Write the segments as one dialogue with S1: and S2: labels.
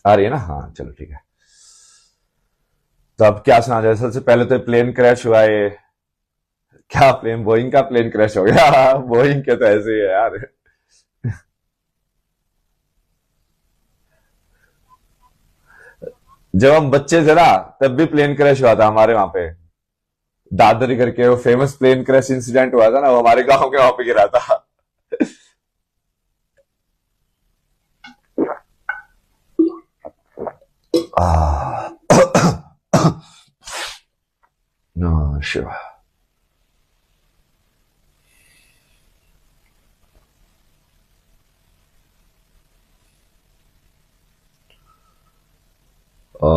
S1: आ रही है ना? हाँ चलो ठीक है। तो अब क्या सुना जाए? सबसे पहले तो प्लेन क्रैश हुआ ये। क्या प्लेन, बोइंग का प्लेन क्रैश हो गया? बोइंग के तो ऐसे ही है यार। जब हम बच्चे थे ना, तब भी प्लेन क्रैश हुआ था हमारे वहां पे। दादरी करके वो फेमस प्लेन क्रैश इंसिडेंट हुआ था ना, वो हमारे गांव के वहां पे गिरा था। Ah, no, sure. Om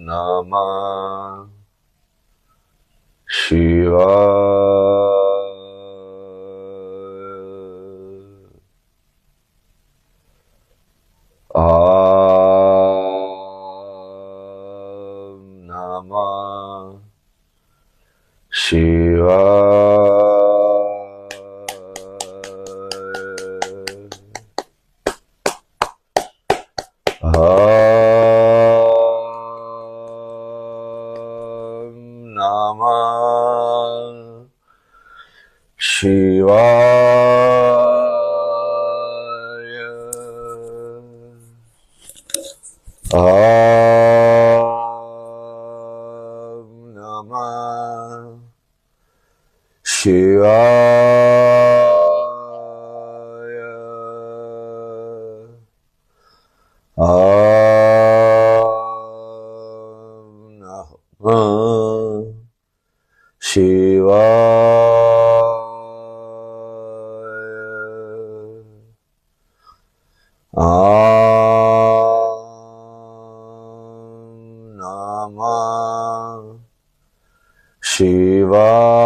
S1: Namah Shivaya. Om Namah Shivaya. Om Namah Shivaya. Om Namah Shivaya. Om Namah Shivaya. Om Namah Shivaya.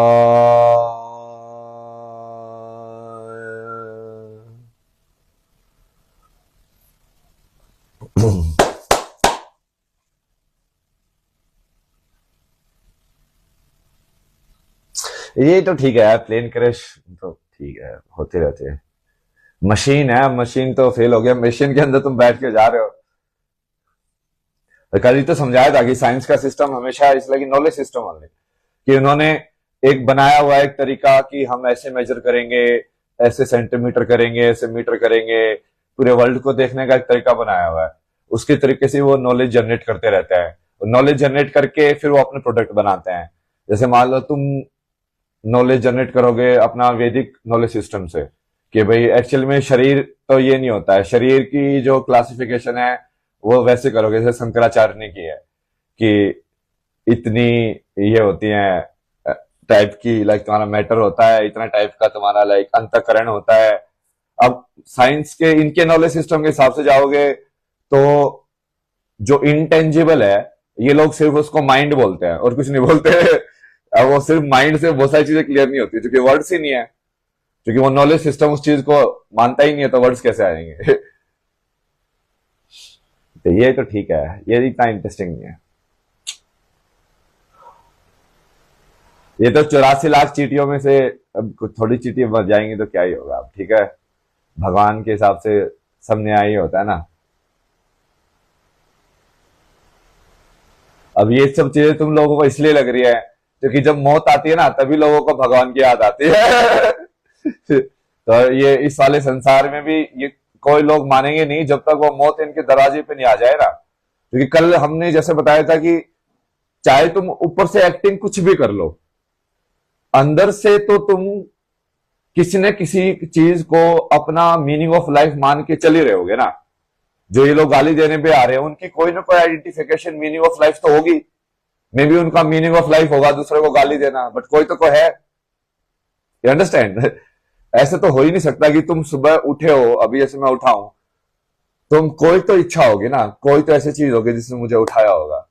S1: ये तो ठीक है, प्लेन क्रैश तो ठीक है, होते रहते हैं। मशीन है, मशीन तो फेल हो गया, मशीन के अंदर तुम बैठ के जा रहे हो। तो कल ही तो समझाया था कि साइंस का सिस्टम हमेशा इसलिए नॉलेज सिस्टम वाले, कि उन्होंने एक बनाया हुआ एक तरीका कि हम ऐसे मेजर करेंगे, ऐसे सेंटीमीटर करेंगे, ऐसे मीटर करेंगे। पूरे वर्ल्ड को देखने का एक तरीका बनाया हुआ है। उसके तरीके से वो नॉलेज जनरेट करते रहता है। नॉलेज जनरेट करके फिर वो अपने प्रोडक्ट बनाते हैं। जैसे मान लो तुम नॉलेज जनरेट करोगे अपना वैदिक नॉलेज सिस्टम से, कि भाई एक्चुअल में शरीर तो ये नहीं होता है, शरीर की जो क्लासिफिकेशन है वो वैसे करोगे जैसे शंकराचार्य ने की है, कि इतनी ये होती है टाइप की, लाइक तुम्हारा मैटर होता है इतना टाइप का, तुम्हारा लाइक अंतःकरण होता है। अब साइंस के इनके नॉलेज सिस्टम के हिसाब से जाओगे तो जो इनटेंजिबल है, ये लोग सिर्फ उसको माइंड बोलते हैं और कुछ नहीं बोलते। अब वो सिर्फ माइंड से बहुत सारी चीजें क्लियर नहीं होती, क्योंकि वर्ड्स ही नहीं है। क्योंकि वो नॉलेज सिस्टम उस चीज को मानता ही नहीं है, तो वर्ड्स कैसे आएंगे? तो ये तो ठीक है, ये इतना इंटरेस्टिंग नहीं है। ये तो 84 लाख चीटियों में से अब कुछ थोड़ी चीटियां बच जाएंगी तो क्या ही होगा, अब ठीक है। भगवान के हिसाब से सब न्याय ही होता है ना। अब ये सब चीजें तुम लोगों को इसलिए लग रही है क्योंकि जब मौत आती है ना, तभी लोगों को भगवान की याद आती है। तो ये इस वाले संसार में भी ये कोई लोग मानेंगे नहीं जब तक वो मौत इनके दरवाजे पे नहीं आ जाए ना। क्योंकि कल हमने जैसे बताया था कि चाहे तुम ऊपर से एक्टिंग कुछ भी कर लो, अंदर से तो तुम किसी न किसी चीज को अपना मीनिंग ऑफ लाइफ मान के चल ही रहोगे ना। जो ये लोग गाली देने पे आ रहे हैं, उनकी कोई ना कोई आइडेंटिफिकेशन मीनिंग ऑफ लाइफ तो होगी। मे बी उनका मीनिंग ऑफ लाइफ होगा दूसरे को गाली देना, बट कोई तो है। You understand? ऐसे तो हो ही नहीं सकता कि तुम सुबह उठे हो, अभी जैसे मैं उठा हूं, तुम कोई तो इच्छा होगी ना, कोई तो ऐसी चीज होगी जिसने मुझे उठाया होगा।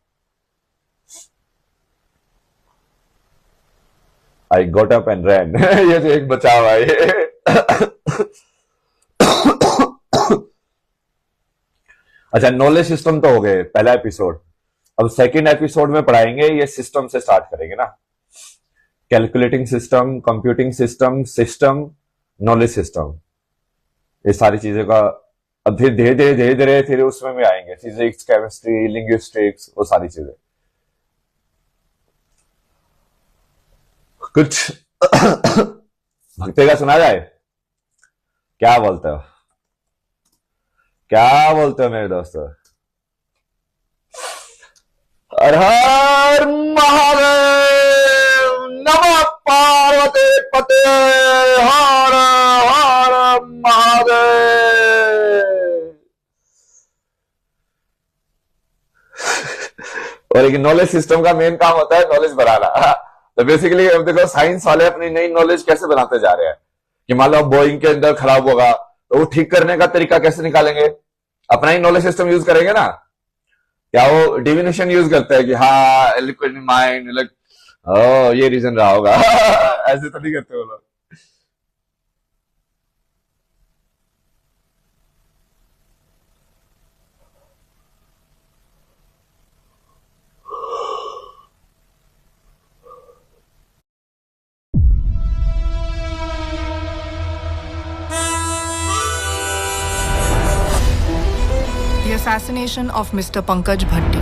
S1: आई गोट अप एंड रैन। ये तो एक बचा हुआ है ये। अच्छा, नॉलेज सिस्टम तो हो गए पहला एपिसोड। अब सेकंड एपिसोड में पढ़ाएंगे, ये सिस्टम से स्टार्ट करेंगे ना। Calculating system, computing system, system, knowledge system. ये सारी चीजों का अब धीरे धीरे फिर उसमें भी आएंगे, फिजिक्स, केमिस्ट्री, लिंग्विस्टिक्स, वो सारी चीजें। कुछ भक्ति का सुना जाए? क्या बोलते हो, क्या बोलते हो मेरे दोस्तों? हर हर महादेव, नमः पार्वती पते, हर हर महादेव। और एक नॉलेज सिस्टम का मेन काम होता है नॉलेज बनाना। तो बेसिकली अब देखो साइंस वाले अपनी नई नॉलेज कैसे बनाते जा रहे हैं कि मान लो बोइंग के अंदर खराब होगा तो वो ठीक करने का तरीका कैसे निकालेंगे, अपना ही नॉलेज सिस्टम यूज करेंगे ना। क्या वो डिविनेशन यूज करते हैं कि हाँ लिक्विड माइंड, लाइक ओ ये रीजन रहा होगा ऐसे तो नहीं करते वो लोग।
S2: The assassination of Mr. Pankaj Bhatti.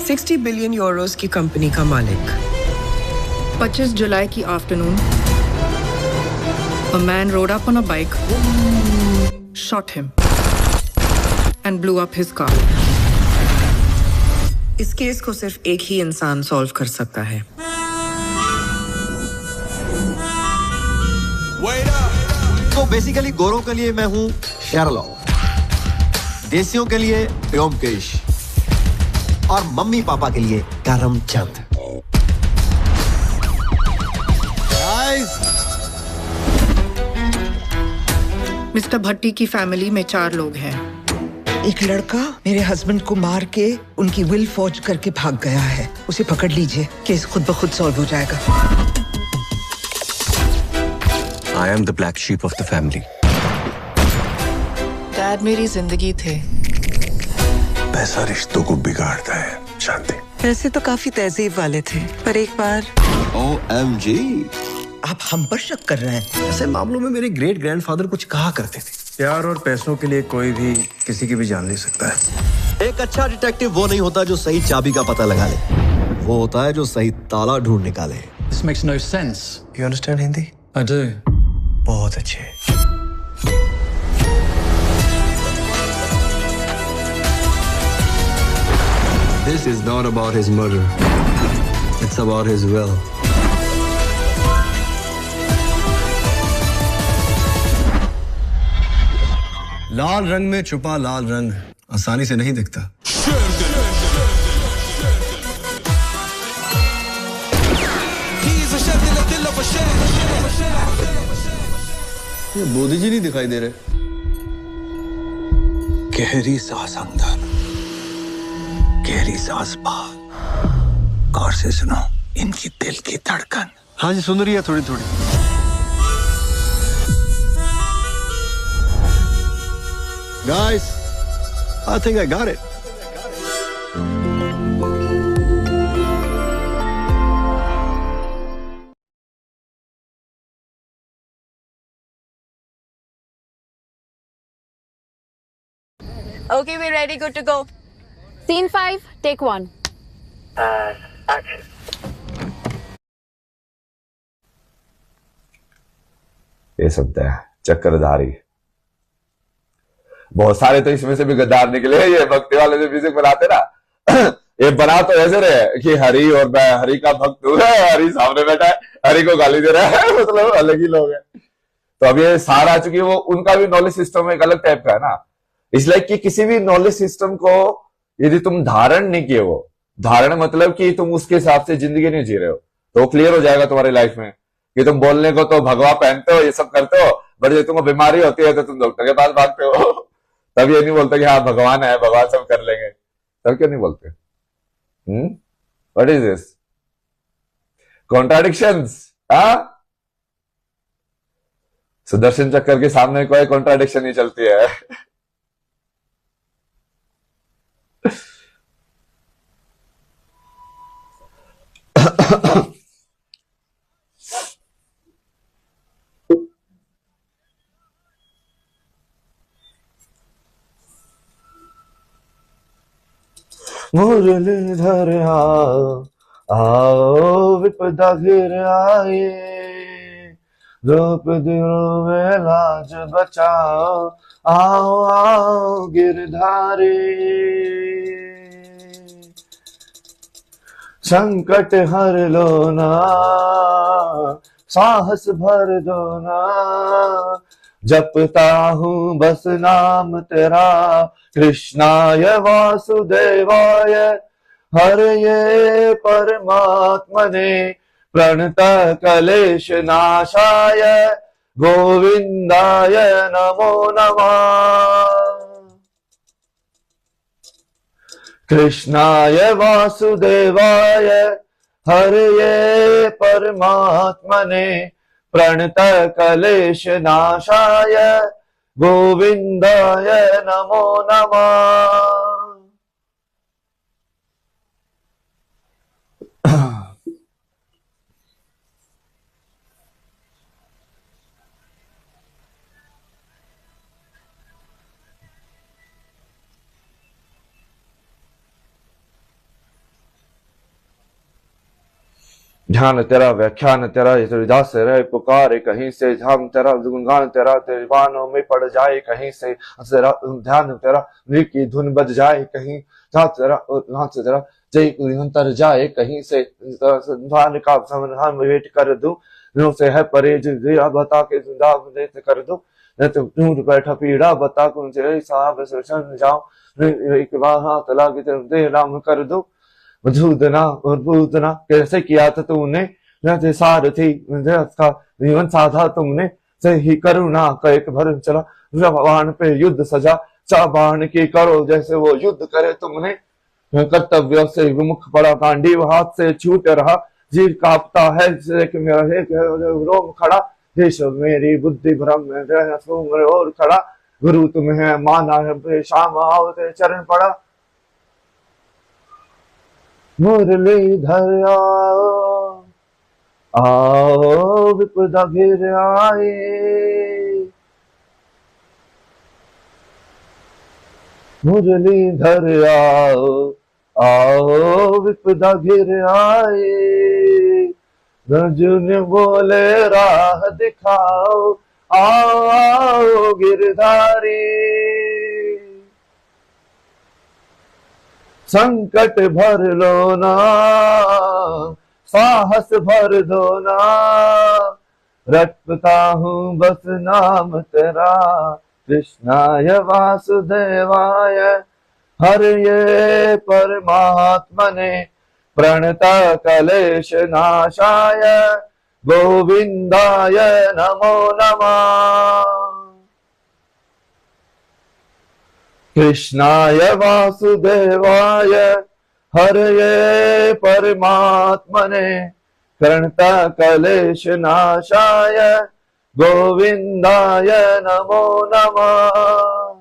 S3: 60 billion Euros की कंपनी का मालिक
S2: 25 जुलाई की afternoon, a man rode up on a bike, shot him, and blew up his car.
S3: इस केस को सिर्फ एक ही इंसान सॉल्व कर सकता है।
S4: तो बेसिकली गोरों के लिए मैं हूं शेरलॉक, देसियों के लिए व्योमकेश और मम्मी पापा के लिए करमचंद।
S2: मिस्टर भट्टी की फैमिली में 4 लोग हैं।
S3: एक लड़का मेरे हस्बैंड को मार के उनकी विल फॉर्ज करके भाग गया है, उसे पकड़ लीजिए, केस खुद ब खुद सॉल्व हो जाएगा।
S4: I am the black sheep of the family.
S2: Dad मेरी जिंदगी थे।
S5: पैसा रिश्तों को बिगाड़ता है शांति।
S3: वैसे तो काफी तहजीब वाले थे, पर एक बार
S4: OMG,
S3: आप हम पर शक कर रहे हैं।
S4: ऐसे मामलों में मेरे ग्रेट ग्रैंडफादर कुछ कहा करते थे,
S5: प्यार और पैसों के लिए कोई भी किसी की भी जान ले सकता है।
S4: एक अच्छा डिटेक्टिव वो नहीं होता जो सही चाबी का पता लगा ले, वो होता है जो सही ताला ढूंढ निकाले।
S6: This makes no sense.
S5: You understand Hindi?
S6: I do.
S5: बहुत अच्छे।
S4: This is not about his murder. It's about his will. लाल रंग में छुपा लाल रंग आसानी से नहीं दिखता। ये मोदी जी नहीं दिखाई दे रहे।
S5: गहरी सांस अंदर, गहरी सांस बाहर। गौर से सुनो इनकी दिल की धड़कन।
S4: हाँ जी सुन रही है थोड़ी थोड़ी। Guys, I think I got it.
S7: Okay, we're ready, good to go. Scene 5, take 1.
S1: ये सब है चक्रधारी। बहुत सारे तो इसमें से भी गद्दार निकले। ये भक्ति वाले जो म्यूजिक बनाते ना ये बना तो ऐसे रहे कि हरि और मैं हरि का भक्त हूँ, हरि सामने बैठा है, हरि को गाली दे रहा है, मतलब अलग ही लोग हैं। तो अब ये सारा, चूंकि वो उनका भी नॉलेज सिस्टम एक अलग टाइप का है ना, इसलिए कि किसी भी नॉलेज सिस्टम को यदि तुम धारण नहीं किए, वो धारण मतलब कि तुम उसके हिसाब से जिंदगी नहीं जी रहे हो, तो क्लियर हो जाएगा तुम्हारी लाइफ में कि तुम बोलने को तो भगवा पहनते हो, ये सब करते हो, बट जब तुमको बीमारी होती है तो तुम डॉक्टर के पास भागते हो। तब ये नहीं बोलते कि हाँ भगवान है, भगवान सब कर लेंगे, तब क्यों नहीं बोलते? What is this contradictions? Sudarshan चक्कर के सामने कोई कॉन्ट्राडिक्शन नहीं चलती है। मुरलीधर आओ, आओ विपदा घिर आए, द्रौपदी रोवे लाज बचाओ, आओ आओ गिरधारी। संकट हर लो ना, साहस भर दो ना, जपता हूँ बस नाम तेरा, कृष्णाय वासुदेवाय हरये परमात्मने, प्रणत कलेश नाशाय गोविंदाय नमो नमः। कृष्णाय वासुदेवाय हरये परमात्मने, प्रणत कलेश नाशाय गोविंदाय नमो नमः। ध्यान तेरा व्याख्यान तेरा हृदयदास रहे पुकारे कहीं से, ध्यान तेरा गुणगान तेरा तेरे बानों में पड़ जाए कहीं से, ध्यान तेरा की धुन बज जाए कहीं, नाच तेरा जय निरंतर जाए कहीं से, ध्यान का समाधान वेट कर दूं से है परहेज बता के कर दूं, दूर बैठा पीड़ा बता कुंजे साहब सुन जाऊं, एक बार हाथ लागे दे राम कर दूं, मधुदना और पूतना कैसे किया था तूने, जैसे सारथी का जीवन साधा तुमने, सही करुणा का एक भरम चला, बाण पे युद्ध सजा, बाण की करो जैसे वो युद्ध करे तुमने, कर्तव्य से विमुख पड़ा गांडीव हाथ से छूट रहा, जीव कांपता है मेरा एक रोम खड़ा, देश मेरी बुद्धि भ्रम में और खड़ा, गुरु तुम्हें है माना है शाम आओ ते चरण पड़ा, मुरलीधर आओ, आओ विपदा घिर आए, मुरलीधर आओ, आओ विपदा घिर आए, अर्जुन बोले राह दिखाओ, आओ आओ गिरधारी। संकट भर लो ना, साहस भर दो ना, रटता हूँ बस नाम तेरा, कृष्णाय वासुदेवाय हरये परमात्मने, प्रणत कलेश नाशाय गोविंदाय नमो नमः। कृष्णाय वासुदेवाय हरये परमात्मने, प्रणत कलेश नाशाय गोविंदाय नमो नमः।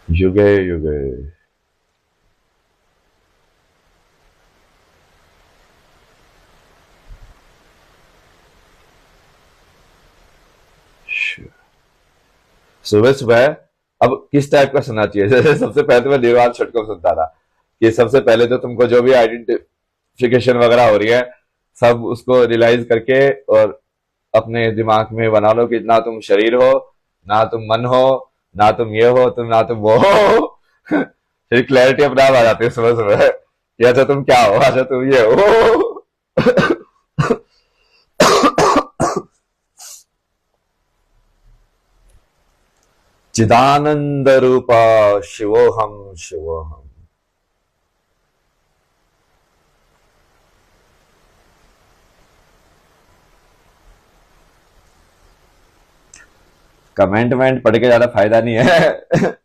S1: युगे युगे सुबह सुबह अब किस टाइप का सुनना चाहिए? जैसे सबसे पहले तो मैं देवान छटको सुनता था कि सबसे पहले तो तुमको जो भी आइडेंटिफिकेशन वगैरह हो रही है सब उसको रियलाइज करके और अपने दिमाग में बना लो कि ना तुम शरीर हो, ना तुम मन हो, ना तुम ये हो, तुम ना तुम वो हो। फिर क्लैरिटी अपने आप आ जाती है सुबह सुबह कि अच्छा तुम क्या हो, अच्छा तुम ये हो। चिदानंद रूपा शिवोहम शिवोहम। कमेंट पढ़ के ज्यादा फायदा नहीं है